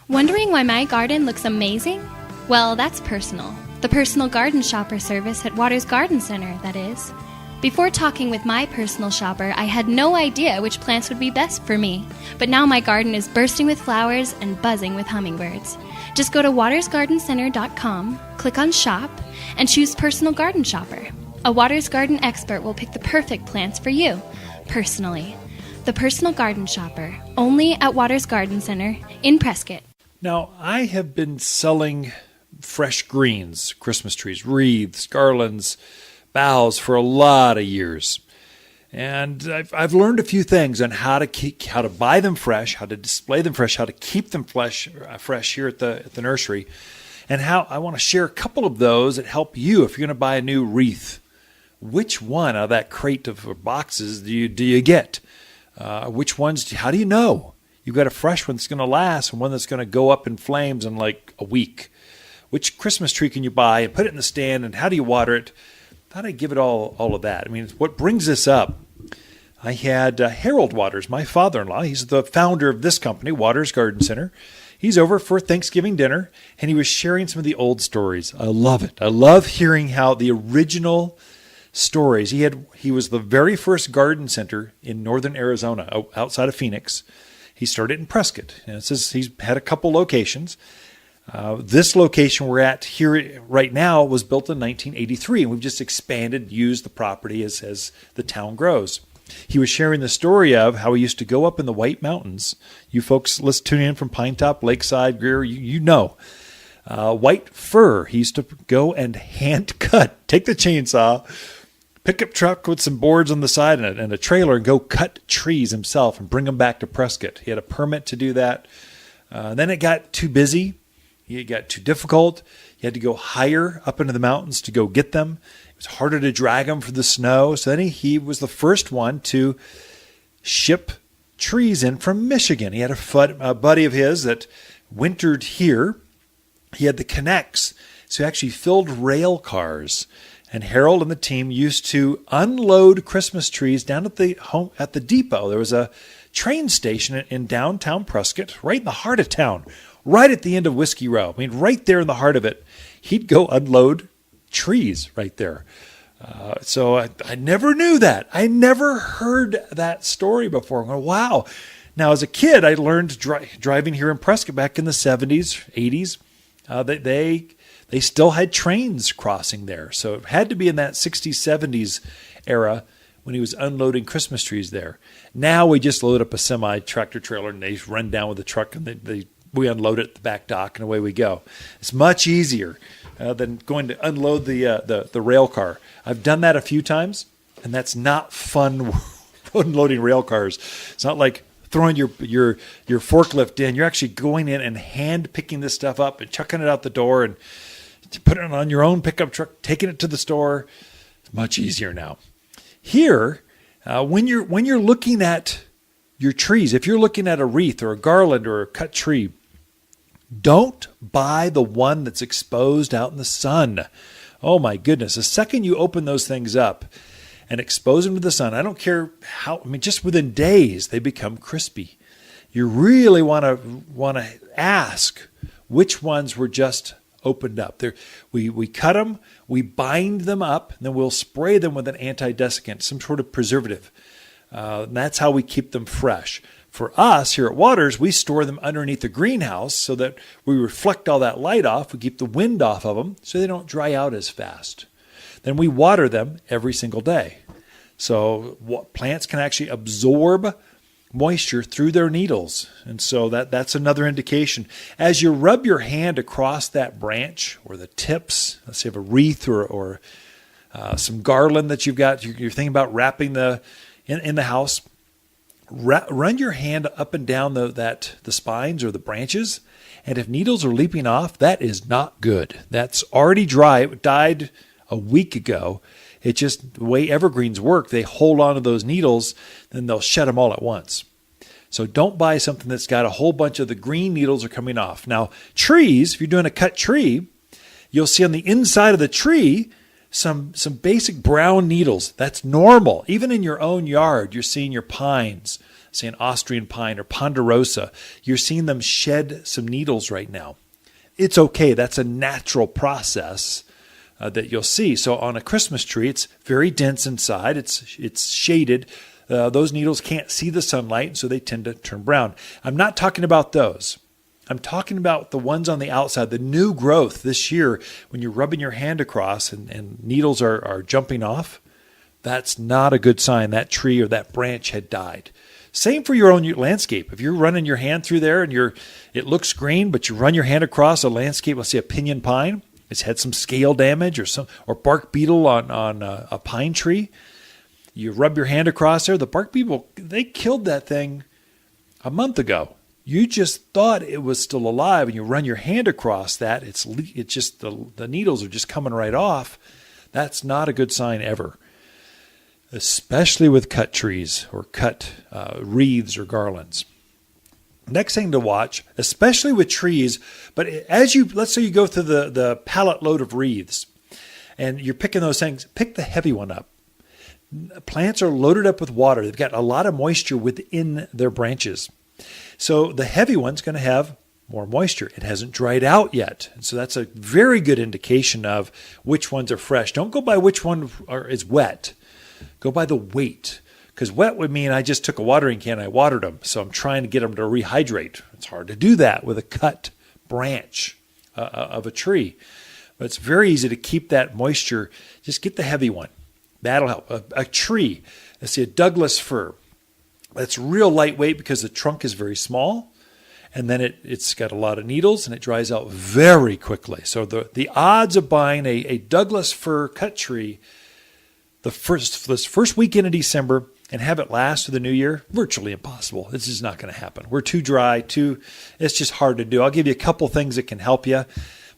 Wondering why my garden looks amazing? Well, that's personal. The personal garden shopper service at Waters Garden Center, that is. Before talking with my personal shopper, I had no idea which plants would be best for me. But now my garden is bursting with flowers and buzzing with hummingbirds. Just go to watersgardencenter.com, click on Shop, and choose Personal Garden Shopper. A Waters Garden expert will pick the perfect plants for you, personally. The Personal Garden Shopper, only at Waters Garden Center in Prescott. Now, I have been selling fresh greens, Christmas trees, wreaths, garlands, boughs for a lot of years. And I've learned a few things on how to buy them fresh, how to display them fresh, how to keep them fresh here at the nursery, and how I want to share a couple of those that help you if you're going to buy a new wreath. Which one out of that crate of boxes do you get? Which ones? How do you know you've got a fresh one that's going to last and one that's going to go up in flames in like a week? Which Christmas tree can you buy and put it in the stand, and how do you water it? How do I give it all of that? I mean, what brings this up, I had Harold Waters, my father-in-law. He's the founder of this company, Waters Garden Center. He's over for Thanksgiving dinner, and he was sharing some of the old stories. I love it. I love hearing how the original stories. He was the very first garden center in northern Arizona, outside of Phoenix. He started in Prescott. And it says he's had a couple locations. This location we're at here right now was built in 1983, and we've just expanded, used the property as the town grows. He was sharing the story of how he used to go up in the White Mountains. You folks, let's tune in from Pinetop, Lakeside, Greer, you know. White fir, he used to go and hand cut, take the chainsaw, pickup truck with some boards on the side and a trailer, and go cut trees himself and bring them back to Prescott. He had a permit to do that. Then it got too busy. It got too difficult. You had to go higher up into the mountains to go get them. It was harder to drag them for the snow. So then he was the first one to ship trees in from Michigan. He had a buddy of his that wintered here. He had the connects. So he actually filled rail cars. And Harold and the team used to unload Christmas trees down at the depot. There was a train station in downtown Prescott, right in the heart of town, right at the end of Whiskey Row. I mean, right there in the heart of it. He'd go unload trees right there. So I never knew that. I never heard that story before. I'm going, wow. Now, as a kid, I learned driving here in Prescott back in the 70s, 80s. They still had trains crossing there. So it had to be in that 60s, 70s era when he was unloading Christmas trees there. Now we just load up a semi-tractor trailer and they run down with the truck and we unload it at the back dock and away we go. It's much easier than going to unload the rail car. I've done that a few times, and that's not fun unloading rail cars. It's not like throwing your forklift in. You're actually going in and hand picking this stuff up and chucking it out the door and putting it on your own pickup truck, taking it to the store. It's much easier now. Here, when you're looking at your trees, if you're looking at a wreath or a garland or a cut tree, don't buy the one that's exposed out in the sun. Oh my goodness. The second you open those things up and expose them to the sun, I don't care how, just within days, they become crispy. You really want to ask which ones were just opened up. We cut them, we bind them up, and then we'll spray them with an anti-desiccant, some sort of preservative. And that's how we keep them fresh. For us here at Waters, we store them underneath the greenhouse so that we reflect all that light off. We keep the wind off of them so they don't dry out as fast. Then we water them every single day. So plants can actually absorb moisture through their needles. And so that's another indication. As you rub your hand across that branch or the tips, let's say you have a wreath or some garland that you've got, you're thinking about wrapping in the house, run your hand up and down the spines or the branches. And if needles are leaping off, that is not good. That's already dry. It died a week ago. It's just the way evergreens work. They hold on to those needles, then they'll shed them all at once. So don't buy something that's got a whole bunch of the green needles are coming off. Now, trees, if you're doing a cut tree, you'll see on the inside of the tree some basic brown needles. That's normal. Even in your own yard, you're seeing your pines, say an Austrian pine or ponderosa, you're seeing them shed some needles right now. It's okay. That's a natural process that you'll see. So on a Christmas tree, it's very dense inside. It's shaded. Those needles can't see the sunlight, so they tend to turn brown. I'm not talking about those. I'm talking about the ones on the outside, the new growth this year. When you're rubbing your hand across and needles are jumping off, that's not a good sign. That tree or that branch had died. Same for your own landscape. If you're running your hand through there and it looks green, but you run your hand across a landscape, let's say a pinyon pine, it's had some scale damage or bark beetle on a pine tree. You rub your hand across there. The bark beetle, they killed that thing a month ago. You just thought it was still alive, and you run your hand across that. It's just the needles are just coming right off. That's not a good sign ever, especially with cut trees or cut wreaths or garlands. Next thing to watch, especially with trees, but let's say you go through the pallet load of wreaths and you're picking those things, pick the heavy one up. Plants are loaded up with water. They've got a lot of moisture within their branches. So the heavy one's going to have more moisture. It hasn't dried out yet. And so that's a very good indication of which ones are fresh. Don't go by which one is wet. Go by the weight. Because wet would mean I just took a watering can, I watered them. So I'm trying to get them to rehydrate. It's hard to do that with a cut branch of a tree. But it's very easy to keep that moisture. Just get the heavy one. That'll help. A tree, let's see, a Douglas fir. That's real lightweight because the trunk is very small. And then it's got a lot of needles and it dries out very quickly. So the odds of buying a Douglas fir cut tree this first weekend in December and have it last through the new year, virtually impossible. It's just not going to happen. We're too dry, it's just hard to do. I'll give you a couple things that can help you.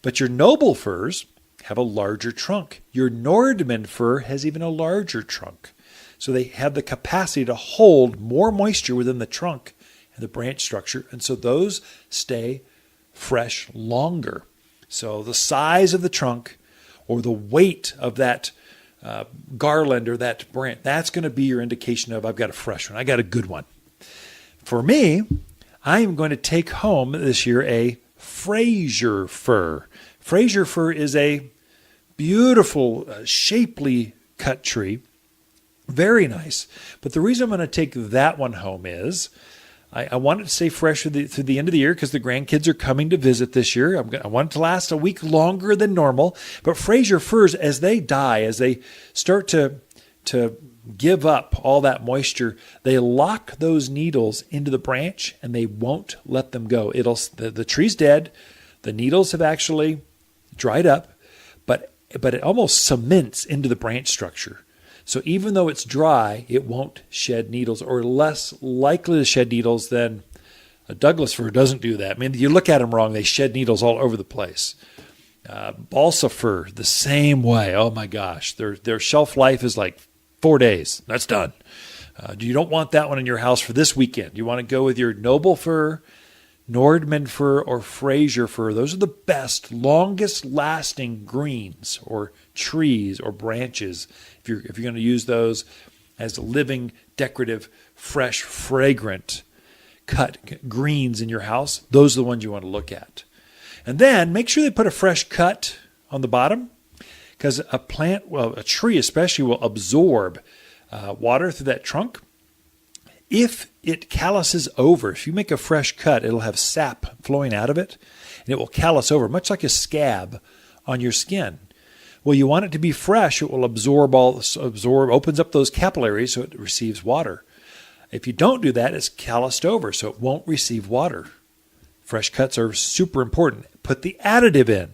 But your noble firs have a larger trunk. Your Nordmann fir has even a larger trunk. So they have the capacity to hold more moisture within the trunk and the branch structure. And so those stay fresh longer. So the size of the trunk or the weight of that garland or that branch, that's going to be your indication of I've got a fresh one. I got a good one. For me, I am going to take home this year a Fraser fir. Fraser fir is a beautiful, shapely cut tree. Very nice. But the reason I'm going to take that one home is I want it to stay fresh through the end of the year because the grandkids are coming to visit this year. I want it to last a week longer than normal. But Fraser firs, as they die, as they start to give up all that moisture, they lock those needles into the branch and they won't let them go. The tree's dead. The needles have actually dried up, but it almost cements into the branch structure. So even though it's dry, it won't shed needles or less likely to shed needles than a Douglas fir doesn't do that. I mean, you look at them wrong, they shed needles all over the place. Balsa fir, the same way. Oh my gosh, their shelf life is like 4 days. That's done. You don't want that one in your house for this weekend. You want to go with your noble fir, Nordman fir or Fraser fir, those are the best, longest lasting greens or trees or branches. If you're going to use those as living, decorative, fresh, fragrant cut greens in your house, those are the ones you want to look at. And then make sure they put a fresh cut on the bottom, because a tree especially, will absorb water through that trunk. If it calluses over, if you make a fresh cut, it'll have sap flowing out of it, and it will callus over, much like a scab on your skin. Well, you want it to be fresh. It will opens up those capillaries so it receives water. If you don't do that, it's calloused over, so it won't receive water. Fresh cuts are super important. Put the additive in.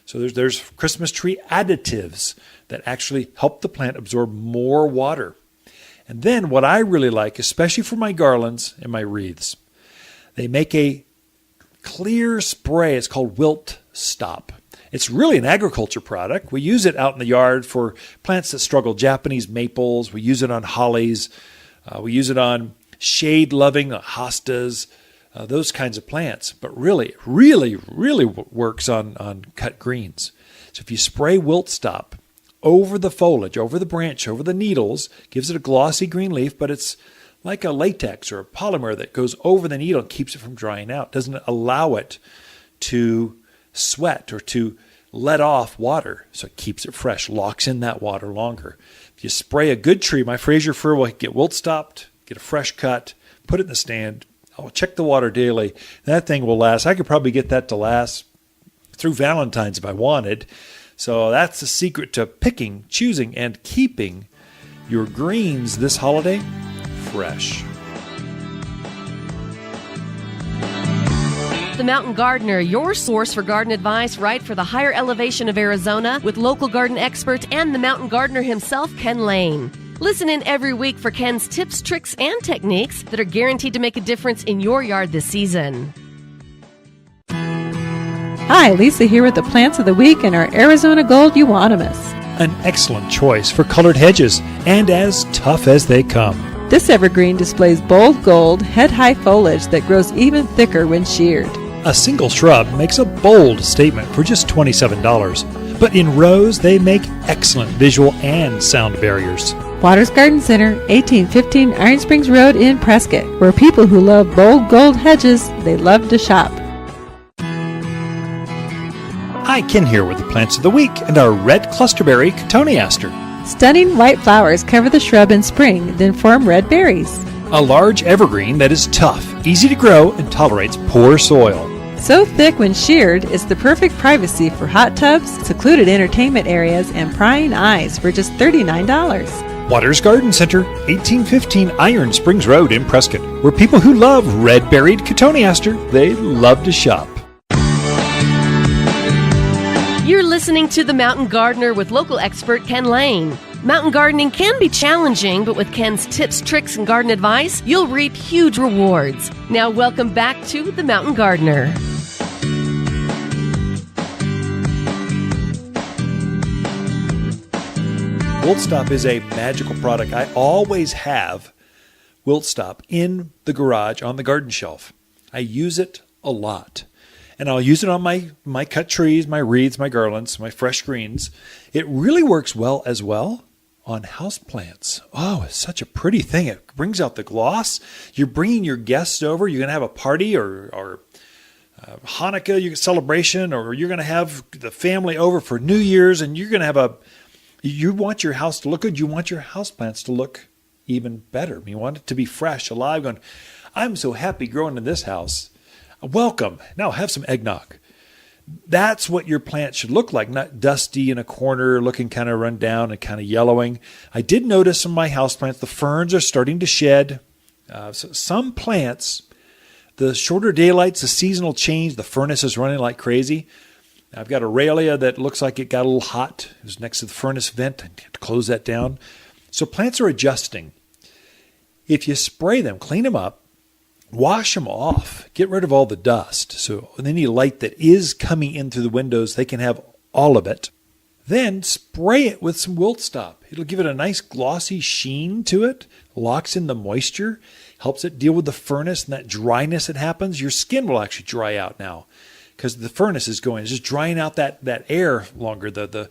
So there's Christmas tree additives that actually help the plant absorb more water. And then what I really like, especially for my garlands and my wreaths, they make a clear spray. It's called Wilt Stop. It's really an agriculture product. We use it out in the yard for plants that struggle, Japanese maples. We use it on hollies. We use it on shade-loving hostas, those kinds of plants. But really works on cut greens. So if you spray Wilt Stop over the foliage, over the branch, over the needles, gives it a glossy green leaf, but it's like a latex or a polymer that goes over the needle and keeps it from drying out. Doesn't allow it to sweat or to let off water, so it keeps it fresh, locks in that water longer. If you spray a good tree, my Fraser fir will get wilt stopped, get a fresh cut, put it in the stand. I'll check the water daily. That thing will last. I could probably get that to last through Valentine's if I wanted. So that's the secret to picking, choosing, and keeping your greens this holiday fresh. The Mountain Gardener, your source for garden advice right for the higher elevation of Arizona, with local garden expert and the Mountain Gardener himself, Ken Lane. Listen in every week for Ken's tips, tricks, and techniques that are guaranteed to make a difference in your yard this season. Hi, Lisa here with the plants of the week and our Arizona Gold Euonymus. An excellent choice for colored hedges, and as tough as they come. This evergreen displays bold gold, head-high foliage that grows even thicker when sheared. A single shrub makes a bold statement for just $27, but in rows they make excellent visual and sound barriers. Waters Garden Center, 1815 Iron Springs Road in Prescott, where people who love bold gold hedges, they love to shop. Hi, Ken here with the plants of the week and our red clusterberry cotoneaster. Stunning white flowers cover the shrub in spring, then form red berries. A large evergreen that is tough, easy to grow, and tolerates poor soil. So thick when sheared, it's the perfect privacy for hot tubs, secluded entertainment areas, and prying eyes for just $39. Waters Garden Center, 1815 Iron Springs Road in Prescott, where people who love red-berried cotoneaster, they love to shop. You're listening to The Mountain Gardener with local expert Ken Lane. Mountain gardening can be challenging, but with Ken's tips, tricks, and garden advice, you'll reap huge rewards. Now welcome back to The Mountain Gardener. Wilt Stop is a magical product. I always have Wilt Stop in the garage on the garden shelf. I use it a lot. And I'll use it on my cut trees, my wreaths, my garlands, my fresh greens. It really works well as well on houseplants. Oh, it's such a pretty thing. It brings out the gloss. You're bringing your guests over. You're going to have a party or Hanukkah celebration, or you're going to have the family over for New Year's, and you're going to have you want your house to look good. You want your houseplants to look even better. You want it to be fresh, alive, going, I'm so happy growing in this house. Welcome. Now have some eggnog. That's what your plant should look like, not dusty in a corner, looking kind of run down and kind of yellowing. I did notice in my houseplants, the ferns are starting to shed. So some plants, the shorter daylights, the seasonal change, the furnace is running like crazy. I've got a Aurelia that looks like it got a little hot. It was next to the furnace vent. I had to close that down. So plants are adjusting. If you spray them, clean them up, wash them off, get rid of all the dust. So any light that is coming in through the windows, they can have all of it. Then spray it with some wilt stop. It'll give it a nice glossy sheen to it, locks in the moisture, helps it deal with the furnace and that dryness that happens. Your skin will actually dry out now because the furnace is going. It's just drying out that air longer. The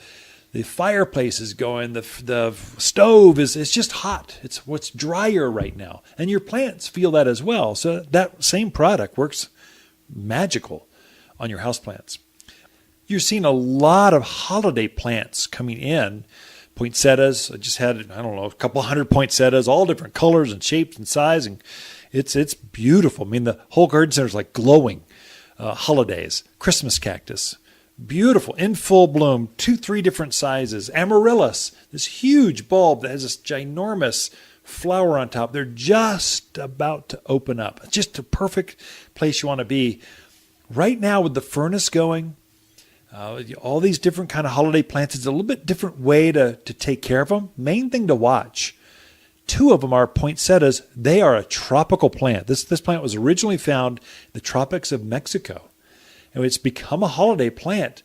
fireplace is going. The stove it's just hot. It's what's drier right now. And your plants feel that as well. So that same product works magical on your houseplants. You're seeing a lot of holiday plants coming in. Poinsettias. I just had, a couple hundred poinsettias, all different colors and shapes and size. And it's beautiful. I mean, the whole garden center is like glowing. Holidays. Christmas cactus. Beautiful. In full bloom. 2-3 different sizes. Amaryllis. This huge bulb that has this ginormous flower on top. They're just about to open up. It's just a perfect place you want to be. Right now with the furnace going, all these different kind of holiday plants, it's a little bit different way to take care of them. Main thing to watch, 2 of them are poinsettias. They are a tropical plant. This plant was originally found in the tropics of Mexico. And it's become a holiday plant,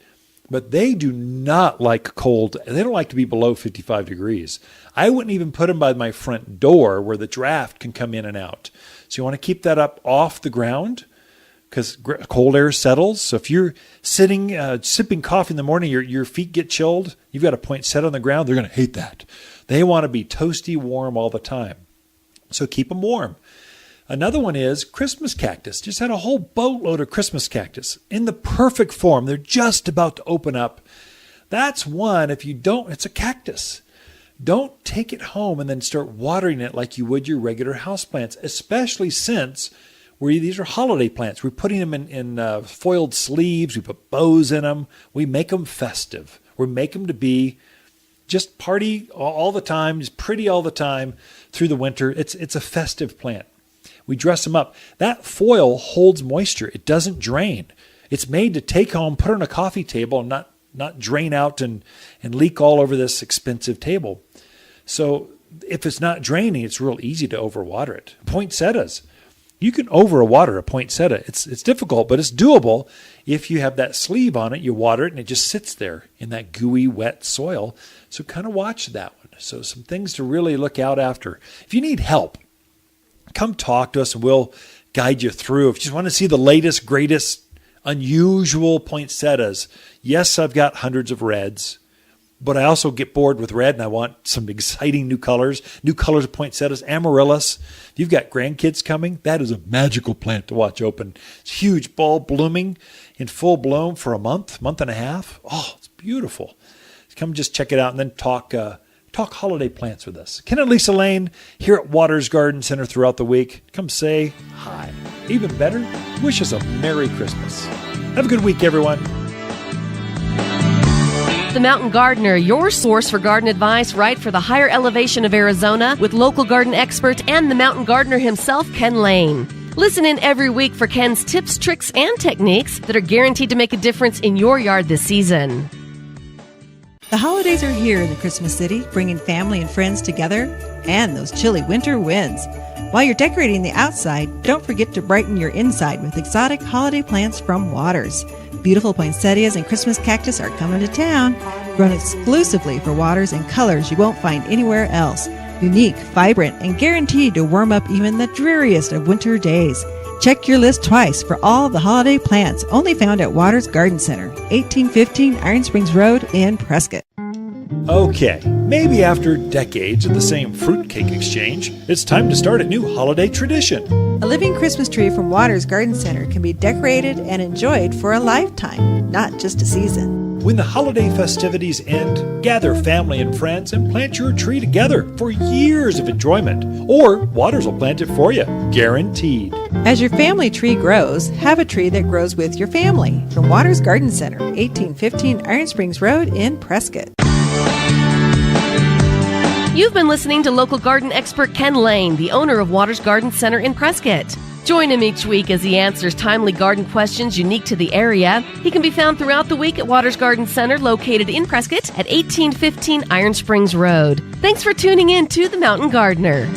but they do not like cold. They don't like to be below 55 degrees. I wouldn't even put them by my front door where the draft can come in and out. So you want to keep that up off the ground, because cold air settles. So if you're sitting, sipping coffee in the morning, your feet get chilled, you've got a poinsettia on the ground, they're going to hate that. They want to be toasty warm all the time. So keep them warm. Another one is Christmas cactus. Just had a whole boatload of Christmas cactus in the perfect form. They're just about to open up. That's one, if you don't, it's a cactus. Don't take it home and then start watering it like you would your regular houseplants, especially since these are holiday plants. We're putting them in foiled sleeves. We put bows in them. We make them festive. We make them to be just party all the time, just pretty all the time through the winter. It's a festive plant. We dress them up. That foil holds moisture. It doesn't drain. It's made to take home, put on a coffee table, and not drain out and leak all over this expensive table. So if it's not draining, it's real easy to overwater it. Poinsettias. You can overwater a poinsettia. It's difficult, but it's doable. If you have that sleeve on it, you water it, and it just sits there in that gooey, wet soil. So kind of watch that one. So some things to really look out after. If you need help, come talk to us, and we'll guide you through. If you just want to see the latest, greatest, unusual poinsettias, yes, I've got hundreds of reds. But I also get bored with red, and I want some exciting new colors of poinsettias. Amaryllis. If you've got grandkids coming, that is a magical plant to watch open. It's huge bulb blooming in full bloom for a month and a half. Oh, it's beautiful. Come just check it out and then talk holiday plants with us. Ken and Lisa Lane here at Waters Garden Center throughout the week. Come say hi. Even better, wish us a Merry Christmas. Have a good week, everyone. The Mountain Gardener, your source for garden advice right for the higher elevation of Arizona with local garden expert and the Mountain Gardener himself, Ken Lane. Listen in every week for Ken's tips, tricks, and techniques that are guaranteed to make a difference in your yard this season. The holidays are here in the Christmas City, bringing family and friends together and those chilly winter winds. While you're decorating the outside, don't forget to brighten your inside with exotic holiday plants from Waters. Beautiful poinsettias and Christmas cactus are coming to town, grown exclusively for Waters in colors you won't find anywhere else. Unique, vibrant, and guaranteed to warm up even the dreariest of winter days. Check your list twice for all the holiday plants, only found at Waters Garden Center, 1815 Iron Springs Road in Prescott. Okay, maybe after decades of the same fruitcake exchange, it's time to start a new holiday tradition. A living Christmas tree from Waters Garden Center can be decorated and enjoyed for a lifetime, not just a season. When the holiday festivities end, gather family and friends and plant your tree together for years of enjoyment. Or Waters will plant it for you, guaranteed. As your family tree grows, have a tree that grows with your family. From Waters Garden Center, 1815 Iron Springs Road in Prescott. You've been listening to local garden expert Ken Lane, the owner of Waters Garden Center in Prescott. Join him each week as he answers timely garden questions unique to the area. He can be found throughout the week at Waters Garden Center, located in Prescott at 1815 Iron Springs Road. Thanks for tuning in to The Mountain Gardener.